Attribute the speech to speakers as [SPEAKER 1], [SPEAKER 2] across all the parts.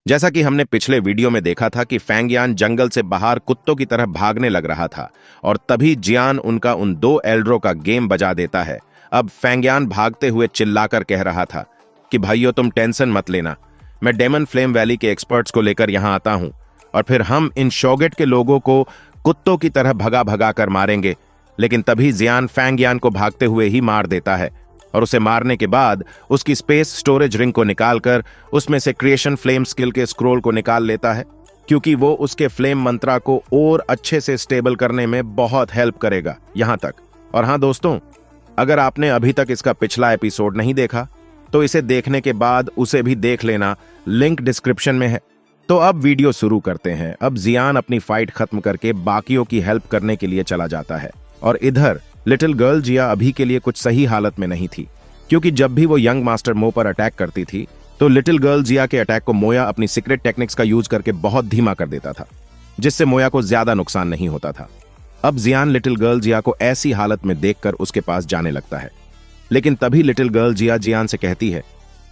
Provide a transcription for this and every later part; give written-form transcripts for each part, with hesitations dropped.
[SPEAKER 1] जैसा कि हमने पिछले वीडियो में देखा था कि फैंगयान जंगल से बाहर कुत्तों की तरह भागने लग रहा था और तभी जियान उनका उन दो एल्डरों का गेम बजा देता है। अब फैंगयान भागते हुए चिल्लाकर कह रहा था कि भाइयों तुम टेंशन मत लेना, मैं डेमन फ्लेम वैली के एक्सपर्ट्स को लेकर यहां आता हूं और फिर हम इन शोगेट के लोगों को कुत्तों की तरह भगा भगा कर मारेंगे। लेकिन तभी जियान फैंगयान को भागते हुए ही मार देता है और उसे मारने के बाद उसकी स्पेस स्टोरेज रिंग को निकालकर उसमें से क्रिएशन फ्लेम स्किल के स्क्रोल को निकाल लेता है, क्योंकि वो उसके फ्लेम मंत्रा को और अच्छे से स्टेबल करने में बहुत हेल्प करेगा यहां तक। और हां दोस्तों, अगर आपने अभी तक इसका पिछला एपिसोड नहीं देखा तो इसे देखने के बाद उसे भी देख लेना, लिंक डिस्क्रिप्शन में है। तो अब वीडियो शुरू करते हैं। अब जियान अपनी फाइट खत्म करके बाकियों की हेल्प करने के लिए चला जाता है और इधर लिटिल गर्ल जिया अभी के लिए कुछ सही हालत में नहीं थी, क्योंकि जब भी वो यंग मास्टर मो पर अटैक करती थी तो लिटिल गर्ल जिया के अटैक को मोया अपनी सीक्रेट टेक्निक्स का यूज करके बहुत धीमा कर देता था, जिससे मोया को ज्यादा नुकसान नहीं होता था। अब जियान लिटिल गर्ल जिया को ऐसी हालत में देखकर उसके पास जाने लगता है, लेकिन तभी लिटिल गर्ल जिया जियान से कहती है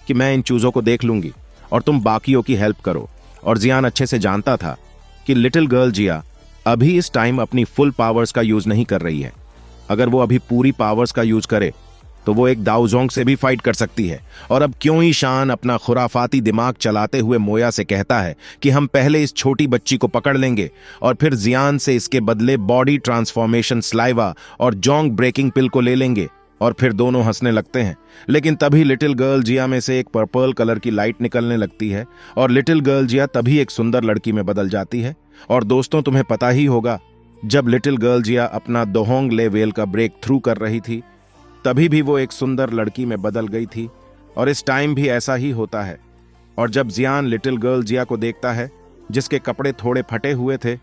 [SPEAKER 1] कि मैं इन चूजों को देख लूंगी और तुम बाकियों की हेल्प करो। और जियान अच्छे से जानता था कि लिटिल गर्ल जिया अभी इस टाइम अपनी फुल पावर्स का यूज नहीं कर रही है। अगर वो अभी पूरी पावर्स का यूज करे तो वो एक दाओजोंग से भी फाइट कर सकती है। और अब क्यों ही शान अपना खुराफाती दिमाग चलाते हुए मोया से कहता है कि हम पहले इस छोटी बच्ची को पकड़ लेंगे और फिर जियान से इसके बदले बॉडी ट्रांसफॉर्मेशन स्लाइवा और जोंग ब्रेकिंग पिल को ले लेंगे। और फिर दोनों हंसने लगते हैं, लेकिन तभी लिटिल गर्ल जिया में से एक पर्पल कलर की लाइट निकलने लगती है और लिटिल गर्ल जिया तभी एक सुंदर लड़की में बदल जाती है। और दोस्तों, तुम्हें पता ही होगा, जब लिटिल गर्ल जिया अपना दोहोंग लेवल का ब्रेक थ्रू कर रही थी तभी भी वो एक सुंदर लड़की में बदल गई थी और इस टाइम भी ऐसा ही होता है। और जब जियान लिटिल गर्ल जिया को देखता है जिसके कपड़े थोड़े फटे हुए थे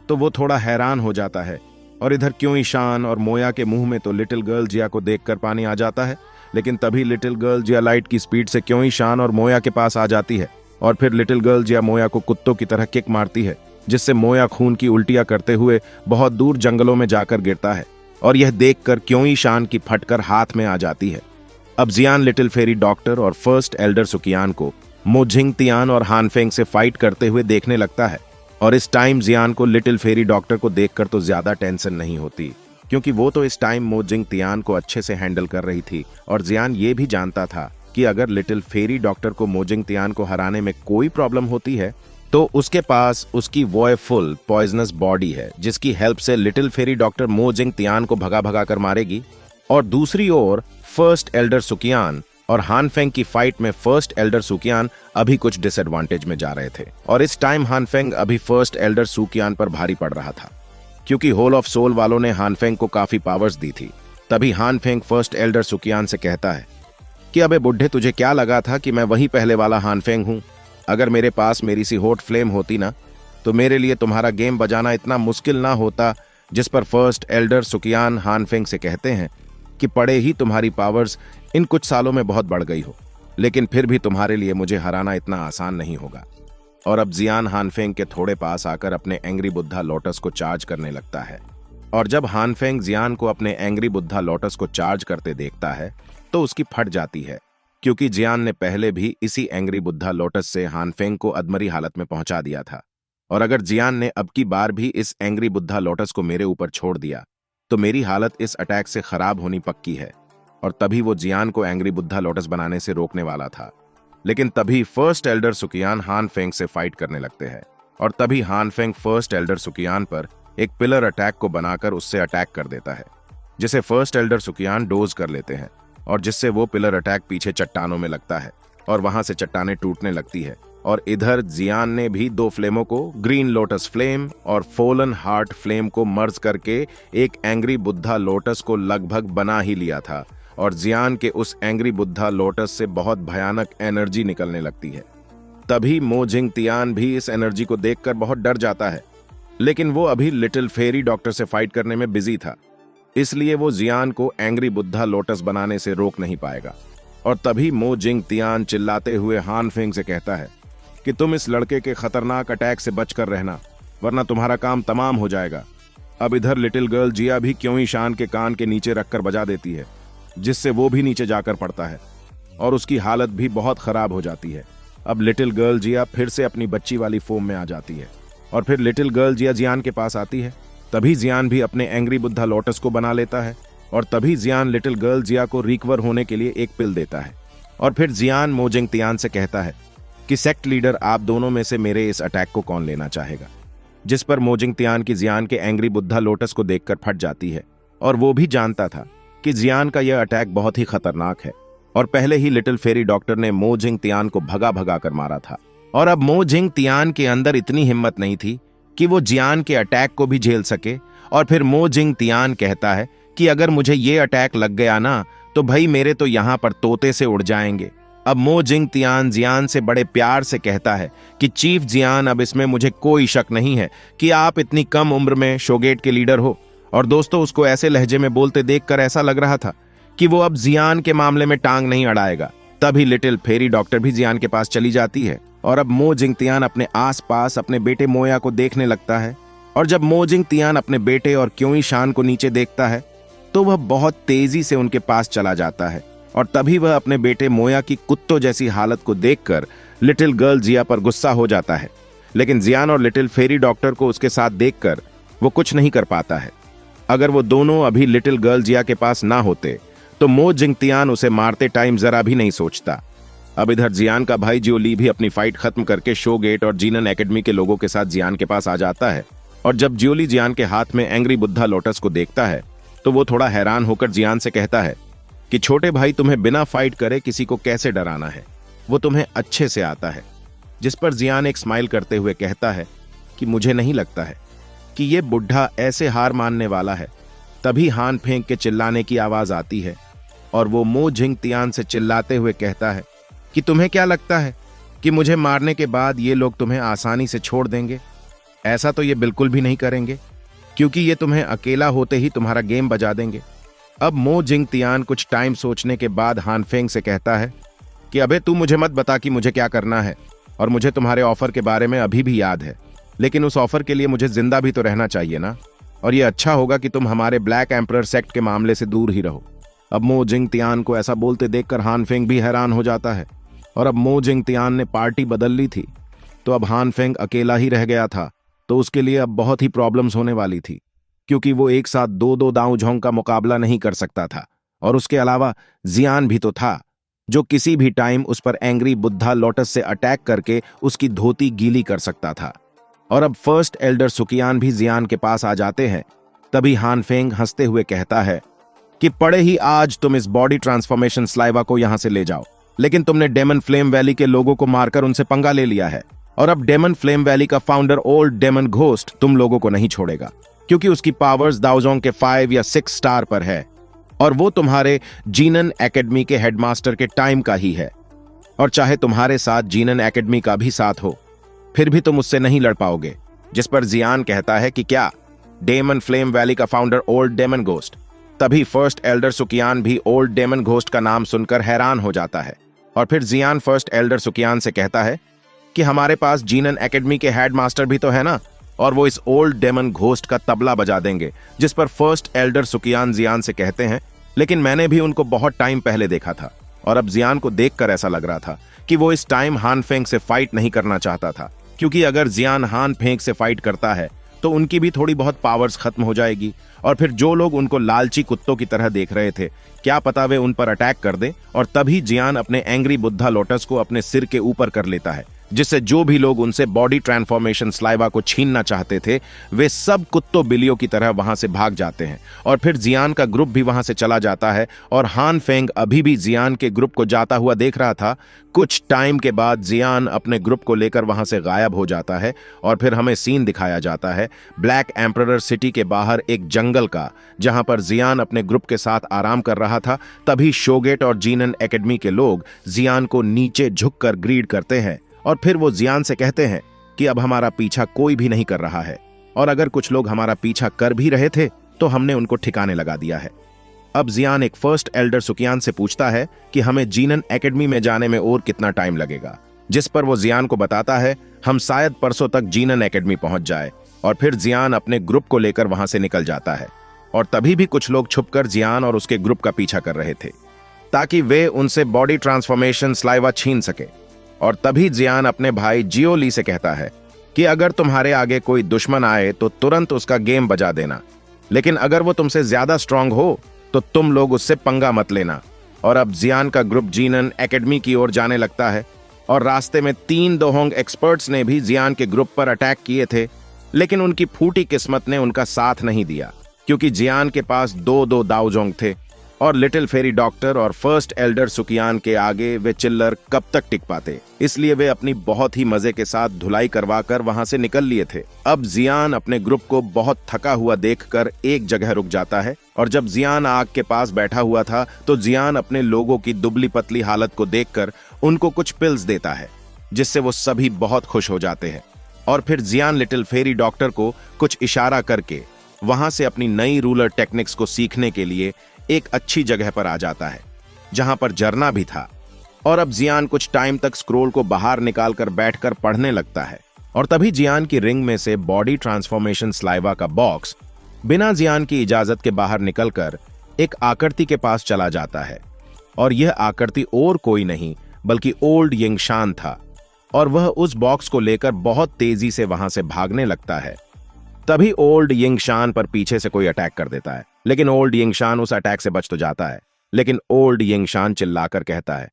[SPEAKER 1] तो वो थोड़ा हैरान हो जाता है। और इधर क्यों ईशान और मोया के मुंह में तो लिटिल गर्ल जिया को देखकर पानी आ जाता है, लेकिन तभी लिटिल गर्ल जिया लाइट की स्पीड से क्यों ईशान और मोया के पास आ जाती है और फिर लिटिल गर्ल जिया मोया को कुत्तों की तरह किक मारती है, जिससे मोया खून की उल्टियां करते हुए बहुत दूर जंगलों में जाकर गिरता है। और यह देखकर क्यों ईशान की फटकर हाथ में आ जाती है। अब जियान लिटिल फेरी डॉक्टर और फर्स्ट एल्डर सुकियान को मो जिंगतियान और हानफेंग से फाइट करते हुए देखने लगता है। और इस टाइम जियान को लिटिल फेरी डॉक्टर को देखकर तो ज्यादा टेंशन नहीं होती, क्योंकि वो तो इस टाइम मो जिंगतियान को अच्छे से हैंडल कर रही थी। और जियान ये भी जानता था कि अगर लिटिल फेरी डॉक्टर को मो जिंगतियान को हराने में कोई प्रॉब्लम होती है तो उसके पास उसकी वॉयफुल पॉइजनस बॉडी है, जिसकी हेल्प से लिटिल फेरी डॉक्टर मो जिंगतियान को भगा भगा कर मारेगी। और दूसरी ओर फर्स्ट एल्डर सुकियान और हानफेंग की फाइट में फर्स्ट एल्डर सुकियान अभी कुछ डिसएडवांटेज में जा रहे थे और इस टाइम हानफेंग अभी फर्स्ट एल्डर सुकियान पर भारी पड़ रहा था, क्योंकि होल ऑफ सोल वालों ने हानफेंग को काफी पावर्स दी थी। तभी हानफेंग फर्स्ट एल्डर सुकियान से कहता है कि अबे बुढ़े, तुझे क्या लगा था कि मैं वही पहले वाला हानफेंग हूं? अगर मेरे पास मेरी सी हॉट फ्लेम होती ना तो मेरे लिए तुम्हारा गेम बजाना इतना मुश्किल ना होता। जिस पर फर्स्ट एल्डर सुकियान हानफेंग से कहते हैं कि पड़े ही तुम्हारी पावर्स इन कुछ सालों में बहुत बढ़ गई हो, लेकिन फिर भी तुम्हारे लिए मुझे हराना इतना आसान नहीं होगा। और अब जियान हानफेंग के थोड़े पास आकर अपने एंग्री बुद्धा लोटस को चार्ज करने लगता है। और जब हानफेंग जियान को अपने एंग्री बुद्धा लोटस को चार्ज करते देखता है तो उसकी फट जाती है, क्योंकि जियान ने पहले भी इसी एंग्री बुद्धा लोटस से हानफेंग को अधमरी हालत में पहुंचा दिया था। और अगर जियान ने अब की बार भी इस एंग्री बुद्धा लोटस को मेरे ऊपर छोड़ दिया तो मेरी हालत इस अटैक से खराब होनी पक्की है। और तभी वो जियान को एंग्री बुद्धा लोटस बनाने से रोकने वाला था, लेकिन तभी फर्स्ट एल्डर सुकियान हानफेंग से फाइट करने लगते हैं। और तभी हानफेंग फर्स्ट एल्डर सुकियान पर एक पिलर अटैक को बनाकर उससे अटैक कर देता है, जिसे फर्स्ट एल्डर सुकियान डोज कर लेते हैं और जिससे वो पिलर अटैक पीछे चट्टानों में लगता है और वहां से चट्टानें टूटने लगती है। और इधर जियान ने भी दो फ्लेमों को, ग्रीन लोटस फ्लेम और फोलन हार्ट फ्लेम को मर्ज करके एक एंग्री बुद्धा लोटस को लगभग बना ही लिया था। और जियान के उस एंग्री बुद्धा लोटस से बहुत भयानक एनर्जी निकलने लगती है। तभी मो जिंगतियान भी इस एनर्जी को देखकर बहुत डर जाता है, लेकिन वो अभी लिटिल फेरी डॉक्टर से फाइट करने में बिजी था, इसलिए वो जियान को एंग्री बुद्धा लोटस बनाने से रोक नहीं पाएगा। और तभी मो जिंगतियान चिल्लाते हुए हानफेंग से कहता है कि तुम इस लड़के के खतरनाक अटैक से बचकर रहना, वरना तुम्हारा काम तमाम हो जाएगा। अब इधर लिटिल गर्ल जिया भी क्यों ईशान के कान के नीचे रखकर बजा देती है, जिससे वो भी नीचे जाकर पड़ता है और उसकी हालत भी बहुत खराब हो जाती है। अब लिटिल गर्ल जिया फिर से अपनी बच्ची वाली फॉर्म में आ जाती है और फिर लिटिल गर्ल जिया जियान के पास आती है। तभी जियान भी अपने एंग्री बुद्धा लोटस को बना लेता है और तभी जियान लिटिल गर्ल जिया को रिकवर होने के लिए एक पिल देता है। और फिर जियान मो जिंगतियान से कहता है कि सेक्ट लीडर आप दोनों में से मेरे इस अटैक को कौन लेना चाहेगा, जिस पर मो जिंगतियान की जियान के एंग्री बुद्धा लोटस को देखकर फट जाती है और वो भी जानता था कि जियान का यह अटैक बहुत ही खतरनाक है और पहले ही लिटिल फेरी डॉक्टर ने मो जिंगतियान को भगा भगा कर मारा था। और अब मो जिंगतियान के अंदर इतनी हिम्मत नहीं थी कि वो जियान के अटैक को भी झेल सके। और फिर मो जिंगतियान कहता है कि अगर मुझे ये अटैक लग गया ना तो भाई मेरे तो यहां पर तोते से उड़ जाएंगे। अब मो जिंगतियान जियान से बड़े प्यार से कहता है कि चीफ जियान, अब इसमें मुझे कोई शक नहीं है कि आप इतनी कम उम्र में शोगेट के लीडर हो। और दोस्तों, उसको ऐसे लहजे में बोलते देखकर ऐसा लग रहा था कि वो अब जियान के मामले में टांग नहीं अड़ाएगा। तभी लिटिल फेरी डॉक्टर भी जियान के पास चली जाती है और अब मो जिंगतियान अपने आसपास अपने बेटे मोया को देखने लगता है। और जब मो जिंगतियान अपने बेटे और क्योई शान को नीचे देखता है तो वह बहुत तेजी से उनके पास चला जाता है और तभी वह अपने बेटे मोया की कुत्तों जैसी हालत को देखकर लिटिल गर्ल जिया पर गुस्सा हो जाता है। लेकिन जियान और लिटिल फेरी डॉक्टर को उसके साथ देखकर वो कुछ नहीं कर पाता है। अगर वो दोनों अभी लिटिल गर्ल जिया के पास ना होते तो मो जिंगतियान उसे मारते टाइम जरा भी नहीं सोचता। अब इधर जियान का भाई जियोली भी अपनी फाइट खत्म करके शोगेट और जीनन एकेडमी के लोगों के साथ जियान के पास आ जाता है। और जब जियोली जियान के हाथ में एंग्री बुद्धा लोटस को देखता है तो वो थोड़ा हैरान होकर जियान से कहता है कि छोटे भाई, तुम्हें बिना फाइट करे किसी को कैसे डराना है, वो तुम्हें अच्छे से आता है। जिस पर जियान एक स्माइल करते हुए कहता है कि मुझे नहीं लगता है कि ये बुढ़ा ऐसे हार मानने वाला है। तभी हान फेंक के चिल्लाने की आवाज आती है और वो मो जिंगतियान से चिल्लाते हुए कहता है कि तुम्हें क्या लगता है कि मुझे मारने के बाद ये लोग तुम्हें आसानी से छोड़ देंगे? ऐसा तो ये बिल्कुल भी नहीं करेंगे, क्योंकि ये तुम्हें अकेला होते ही तुम्हारा गेम बजा देंगे। अब मो जिंगतियान कुछ टाइम सोचने के बाद हान फेंग से कहता है कि अबे तू मुझे मत बता कि मुझे क्या करना है, और मुझे तुम्हारे ऑफर के बारे में अभी भी याद है, लेकिन उस ऑफर के लिए मुझे जिंदा भी तो रहना चाहिए ना, और ये अच्छा होगा कि तुम हमारे ब्लैक एम्परर सेक्ट के मामले से दूर ही रहो। अब मो जिंगतियान को ऐसा बोलते देखकर हान फेंग भी हैरान हो जाता है। और अब मो जिंगतियान ने पार्टी बदल ली थी तो अब हान फेंग अकेला ही रह गया था, तो उसके लिए अब बहुत ही प्रॉब्लम्स होने वाली थी, क्योंकि वो एक साथ दो दाऊ झोंग का मुकाबला नहीं कर सकता था। और उसके अलावा जियान भी तो था जो किसी भी टाइम उस पर एंग्री बुद्धा लोटस से अटैक करके उसकी धोती गीली कर सकता था। और अब फर्स्ट एल्डर सुकियान भी जियान के पास आ जाते हैं। तभी हान फेंग हंसते हुए कहता है कि पड़े ही आज तुम इस बॉडी ट्रांसफॉर्मेशन स्लाइवा को यहां से ले जाओ, लेकिन तुमने डेमन फ्लेम वैली के लोगों को मारकर उनसे पंगा ले लिया है, और अब डेमन फ्लेम वैली का फाउंडर ओल्ड डेमन घोस्ट तुम लोगों को नहीं छोड़ेगा, क्योंकि उसकी पावर्स दाओजोंग के 5 या 6 स्टार पर है, और वो तुम्हारे जीनन एकेडमी के हेडमास्टर के टाइम का ही है। और चाहे तुम्हारे साथ जीनन एकेडमी का भी साथ हो, फिर भी तुम उससे नहीं लड़ पाओगे। जिस पर जियान कहता है कि क्या डेमन फ्लेम वैली का फाउंडर ओल्ड डेमन घोस्ट? तभी फर्स्ट एल्डर सुकियान भी ओल्ड डेमन घोस्ट का नाम सुनकर हैरान हो जाता है। और फिर जियान फर्स्ट एल्डर सुकियान से कहता है कि हमारे पास जीनन एकेडमी के हेडमास्टर भी तो है ना, और वो इस ओल्ड डेमन घोस्ट का तबला बजा देंगे। जिस पर फर्स्ट एल्डर सुकियान जियान से कहते हैं, लेकिन मैंने भी उनको बहुत टाइम पहले देखा था, और अब जियान को देखकर ऐसा लग रहा था कि वो इस टाइम हान फेंग से फाइट नहीं करना चाहता था, क्योंकि अगर जियान हान फेंग से फाइट करता है तो उनकी भी थोड़ी बहुत पावर्स खत्म हो जाएगी, और फिर जो लोग उनको लालची कुत्तों की तरह देख रहे थे, क्या पता वे उन पर अटैक कर दे। और तभी जियान अपने एंग्री बुद्धा लोटस को अपने सिर के ऊपर कर लेता है, जिससे जो भी लोग उनसे बॉडी ट्रांसफॉर्मेशन स्लाइवा को छीनना चाहते थे वे सब कुत्तों बिल्लियों की तरह वहां से भाग जाते हैं। और फिर जियान का ग्रुप भी वहां से चला जाता है, और हान फेंग अभी भी जियान के ग्रुप को जाता हुआ देख रहा था। कुछ टाइम के बाद जियान अपने ग्रुप को लेकर वहां से गायब हो जाता है, और फिर हमें सीन दिखाया जाता है ब्लैक एम्परर सिटी के बाहर एक जंगल का, जहां पर जियान अपने ग्रुप के साथ आराम कर रहा था। तभी शोगेट और जीनन एकेडमी के लोग जियान को नीचे झुककर ग्रीड करते हैं, और फिर वो जियान से कहते हैं कि अब हमारा पीछा कोई भी नहीं कर रहा है, और अगर कुछ लोग हमारा पीछा कर भी रहे थे तो हमने उनको ठिकाने लगा दिया है। अब जियान एक फर्स्ट एल्डर सुकियान से पूछता है कि हमें जीनन एकेडमी में जाने में और कितना टाइम लगेगा, जिस पर वो जियान को बताता है हम शायद परसों तक जीनन एकेडमी पहुंच जाए। और फिर जियान अपने ग्रुप को लेकर वहां से निकल जाता है, और तभी भी कुछ लोग छुपकर जियान और उसके ग्रुप का पीछा कर रहे थे, ताकि वे उनसे बॉडी ट्रांसफॉर्मेशन स्लाइवा छीन सके। और तभी जियान अपने भाई जियो ली से कहता है कि अगर तुम्हारे आगे कोई दुश्मन आए तो तुरंत उसका गेम बजा देना, लेकिन अगर वो तुमसे ज्यादा स्ट्रांग हो तो तुम लोग उससे पंगा मत लेना। और अब जियान का ग्रुप जीनन एकेडमी की ओर जाने लगता है और रास्ते में 3 दोहोंग एक्सपर्ट्स ने भी जियान के ग्रुप पर अटैक किए थे, लेकिन उनकी फूटी किस्मत ने उनका साथ नहीं दिया, क्योंकि जियान के पास 2-2 दाओजोंग थे और लिटिल फेरी डॉक्टर और फर्स्ट एल्डर सुकियान के आगे वे चिल्लर कब तक टिक पाते। इसलिए वे अपनी बहुत ही मजे के साथ धुलाई करवाकर वहां से निकल लिए थे। अब जियान अपने ग्रुप को बहुत थका हुआ देखकर एक जगह रुक जाता है और जब जियान आग के पास बैठा हुआ था तो जियान अपने लोगों की दुबली पतली हालत को देखकर उनको कुछ पिल्स देता है, जिससे वो सभी बहुत खुश हो जाते हैं। और फिर जियान लिटिल फेरी डॉक्टर को कुछ इशारा करके वहां से अपनी नई रूलर टेक्निक्स को सीखने के लिए एक अच्छी जगह पर आ जाता है, जहां पर झरना भी था। और अब जियान कुछ टाइम तक स्क्रोल को बाहर निकालकर बैठकर पढ़ने लगता है और तभी जियान की रिंग में से बॉडी ट्रांसफॉर्मेशन स्लाइवा का बॉक्स बिना जियान की इजाजत के बाहर निकलकर एक आकृति के पास चला जाता है। और यह आकृति और कोई नहीं बल्कि ओल्ड यिंगशान था और वह उस बॉक्स को लेकर बहुत तेजी से वहां से भागने लगता है। तभी ओल्ड यिंगशान पर पीछे से कोई अटैक कर देता है, लेकिन ओल्ड यिंगशान उस अटैक से बच तो जाता है, लेकिन ओल्ड यिंगशान चिल्लाकर कहता है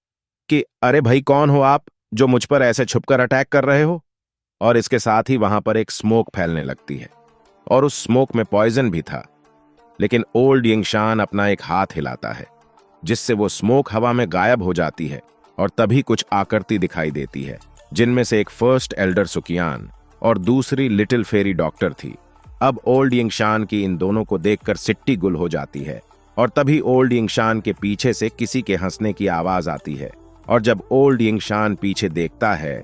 [SPEAKER 1] कि अरे भाई, कौन हो आप जो मुझ पर ऐसे छुपकर अटैक कर रहे हो। और इसके साथ ही वहां पर एक स्मोक फैलने लगती है और उस स्मोक में पॉइजन भी था, लेकिन ओल्ड यिंगशान अपना एक हाथ हिलाता है जिससे वो स्मोक हवा में गायब हो जाती है और तभी कुछ आकृति दिखाई देती है, जिनमें से एक फर्स्ट एल्डर सुकियान और दूसरी लिटिल फेरी डॉक्टर थी। अब ओल्ड यिंगशान की इन दोनों को देखकर सिट्टी गुल हो जाती है और तभी ओल्ड यिंगशान के पीछे से किसी के हंसने की आवाज आती है और जब ओल्ड यिंगशान पीछे देखता है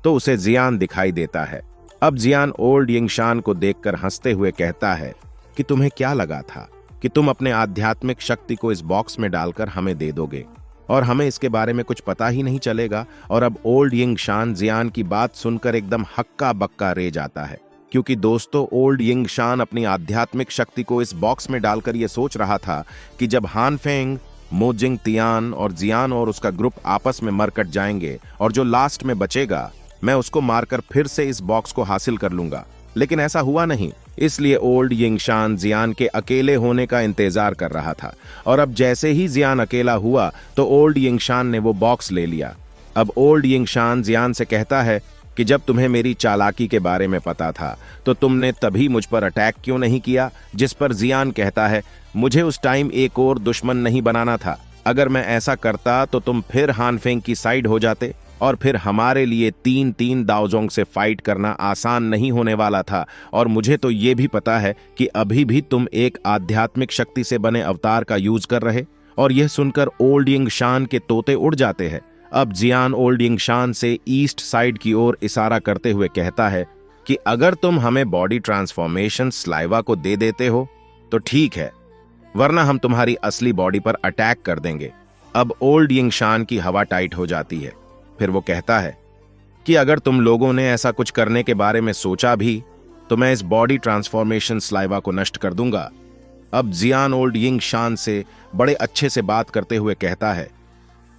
[SPEAKER 1] तो उसे जियान दिखाई देता है। अब जियान ओल्ड यिंगशान को देखकर हंसते हुए कहता है कि तुम्हें क्या लगा था कि तुम अपने आध्यात्मिक शक्ति को इस बॉक्स में डालकर हमें दे दोगे और हमें इसके बारे में कुछ पता ही नहीं चलेगा। और अब ओल्ड यिंगशान जियान की बात सुनकर एकदम हक्का बक्का रे जाता है, क्योंकि दोस्तों ओल्ड यिंगशान अपनी आध्यात्मिक शक्ति को इस बॉक्स में डालकर यह सोच रहा था कि जब हान फेंग, मोजिंग तियान और जियान और उसका ग्रुप आपस में मरकट जाएंगे और जो लास्ट में बचेगा मैं उसको मारकर फिर से इस बॉक्स को हासिल कर लूंगा, लेकिन ऐसा हुआ नहीं। इसलिए ओल्ड यिंगशान जियान के अकेले होने का इंतजार कर रहा था और अब जैसे ही जियान अकेला हुआ तो ओल्ड यिंगशान ने वो बॉक्स ले लिया। अब ओल्ड यिंगशान जियान से कहता है कि जब तुम्हें मेरी चालाकी के बारे में पता था तो तुमने तभी मुझ पर अटैक क्यों नहीं किया। जिस पर जियान कहता है मुझे उस टाइम एक और दुश्मन नहीं बनाना था, अगर मैं ऐसा करता तो तुम फिर हानफेंग की साइड हो जाते और फिर हमारे लिए 3-3 दाओजोंग से फाइट करना आसान नहीं होने वाला था। और मुझे तो ये भी पता है कि अभी भी तुम एक आध्यात्मिक शक्ति से बने अवतार का यूज कर रहे। और यह सुनकर ओल्ड यिंगशान के तोते उड़ जाते हैं। अब जियान ओल्ड यिंगशान से ईस्ट साइड की ओर इशारा करते हुए कहता है कि अगर तुम हमें बॉडी ट्रांसफॉर्मेशन स्लाइवा को दे देते हो तो ठीक है, वरना हम तुम्हारी असली बॉडी पर अटैक कर देंगे। अब ओल्ड यिंगशान की हवा टाइट हो जाती है। फिर वो कहता है कि अगर तुम लोगों ने ऐसा कुछ करने के बारे में सोचा भी तो मैं इस बॉडी ट्रांसफॉर्मेशन स्लाइवा को नष्ट कर दूंगा। अब जियान ओल्ड यिंगशान से बड़े अच्छे से बात करते हुए कहता है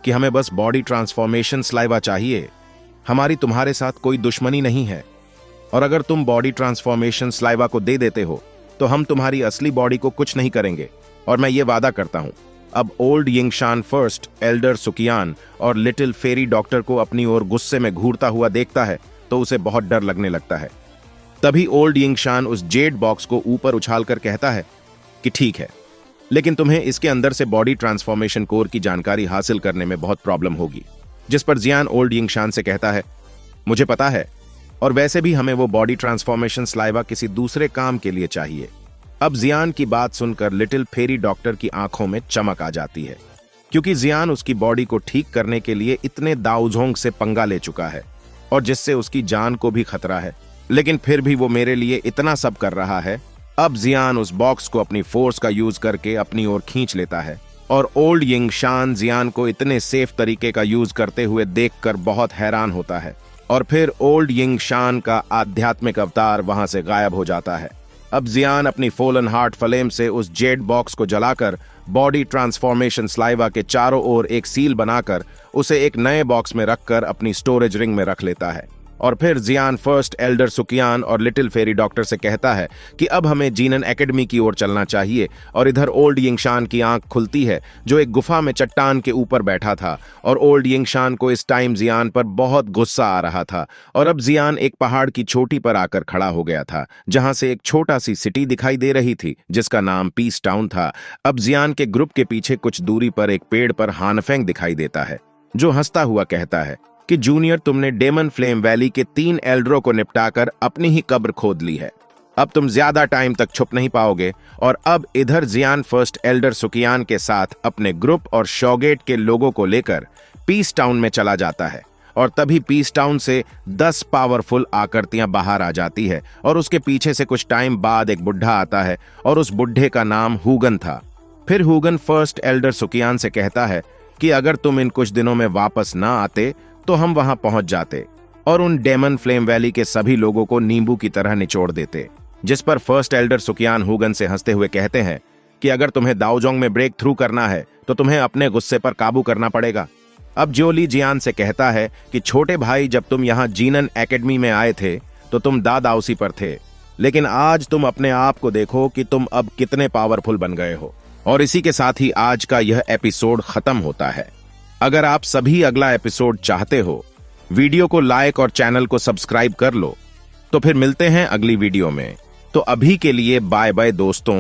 [SPEAKER 1] कि हमें बस बॉडी ट्रांसफॉर्मेशन स्लाइवा चाहिए, हमारी तुम्हारे साथ कोई दुश्मनी नहीं है। और अगर तुम बॉडी ट्रांसफॉर्मेशन स्लाइवा को दे देते हो तो हम तुम्हारी असली बॉडी को कुछ नहीं करेंगे, और मैं ये वादा करता हूं। अब ओल्ड यिंगशान फर्स्ट एल्डर सुकियान और लिटिल फेरी डॉक्टर को अपनी ओर गुस्से में घूरता हुआ देखता है तो उसे बहुत डर लगने लगता है। तभी ओल्ड यिंगशान उस जेड बॉक्स को ऊपर उछालकर कहता है कि ठीक है, लेकिन तुम्हें इसके अंदर से बॉडी ट्रांसफॉर्मेशन कोर की जानकारी हासिल करने में बहुत प्रॉब्लम होगी। जिस पर जियान ओल्ड यिंगशान से कहता है मुझे पता है, और वैसे भी हमें वो बॉडी ट्रांसफॉर्मेशन स्लाइवा किसी दूसरे काम के लिए चाहिए। अब जियान की बात सुनकर लिटिल फेरी डॉक्टर की आंखों में चमक आ जाती है, क्योंकि जियान उसकी बॉडी को ठीक करने के लिए इतने दाऊजोंग से पंगा ले चुका है और जिससे उसकी जान को भी खतरा है, लेकिन फिर भी वो मेरे लिए इतना सब कर रहा है। अब जियान उस बॉक्स को अपनी फोर्स का यूज करके अपनी ओर खींच लेता है और ओल्ड यिंगशान जियान को इतने सेफ तरीके का यूज करते हुए देखकर बहुत हैरान होता है। और फिर ओल्ड यिंगशान का आध्यात्मिक अवतार वहां से गायब हो जाता है। अब जियान अपनी फॉलन हार्ट फ्लेम से उस जेड बॉक्स को जलाकर बॉडी ट्रांसफॉर्मेशन स्लाइवा के चारों ओर एक सील बनाकर उसे एक नए बॉक्स में रखकर अपनी स्टोरेज रिंग में रख लेता है। और फिर जियान फर्स्ट एल्डर सुकियान और लिटिल फेरी डॉक्टर से कहता है कि अब हमें जीनन एकेडमी की ओर चलना चाहिए। और इधर ओल्ड यिंगशान की आंख खुलती है जो एक गुफा में चट्टान के ऊपर बैठा था। और ओल्ड यिंगशान को इस टाइम जियान पर बहुत गुस्सा आ रहा था। और अब जियान एक पहाड़ की चोटी पर आकर खड़ा हो गया था जहां से एक छोटा सी सिटी दिखाई दे रही थी जिसका नाम पीस टाउन था। अब जियान के ग्रुप के पीछे कुछ दूरी पर एक पेड़ पर हानफेंग दिखाई देता है जो हंसता हुआ कहता है कि जूनियर, तुमने डेमन फ्लेम वैली के 3 एल्डरों को निपटाकर अपनी ही कब्र खोद ली है। अब तुम ज्यादा टाइम तक छुप नहीं पाओगे। और अब इधर जियान फर्स्ट एल्डर सुकियान के साथ अपने ग्रुप और शॉगेट के लोगों को लेकर पीस टाउन में चला जाता है। और तभी पीस टाउन से 10 पावरफुल आकृतियां बाहर आ जाती है। और उसके पीछे से कुछ टाइम बाद एक बुढ़ा आता है और उस बुढ़े का नाम हुगन था। फिर हुगन फर्स्ट एल्डर सुकियान से कहता है कि अगर तुम इन कुछ दिनों में वापस ना आते तो हम वहां पहुंच जाते और उन डेमन फ्लेम वैली के सभी लोगों को नींबू की तरह निचोड़ देते। जिस पर फर्स्ट एल्डर सुकियान हुगन से हंसते हुए कहते हैं कि अगर तुम्हें दाओजोंग में ब्रेक थ्रू करना है तो तुम्हें अपने गुस्से पर काबू करना पड़ेगा। अब जोली जियान से कहता है कि छोटे भाई, जब तुम यहाँ जीनन एकेडमी में आए थे तो तुम दादाउसी पर थे, लेकिन आज तुम अपने आप को देखो कि तुम अब कितने पावरफुल बन गए हो। और इसी के साथ ही आज का यह एपिसोड खत्म होता है। अगर आप सभी अगला एपिसोड चाहते हो, वीडियो को लाइक और चैनल को सब्सक्राइब कर लो। तो फिर मिलते हैं अगली वीडियो में। तो अभी के लिए बाय बाय दोस्तों।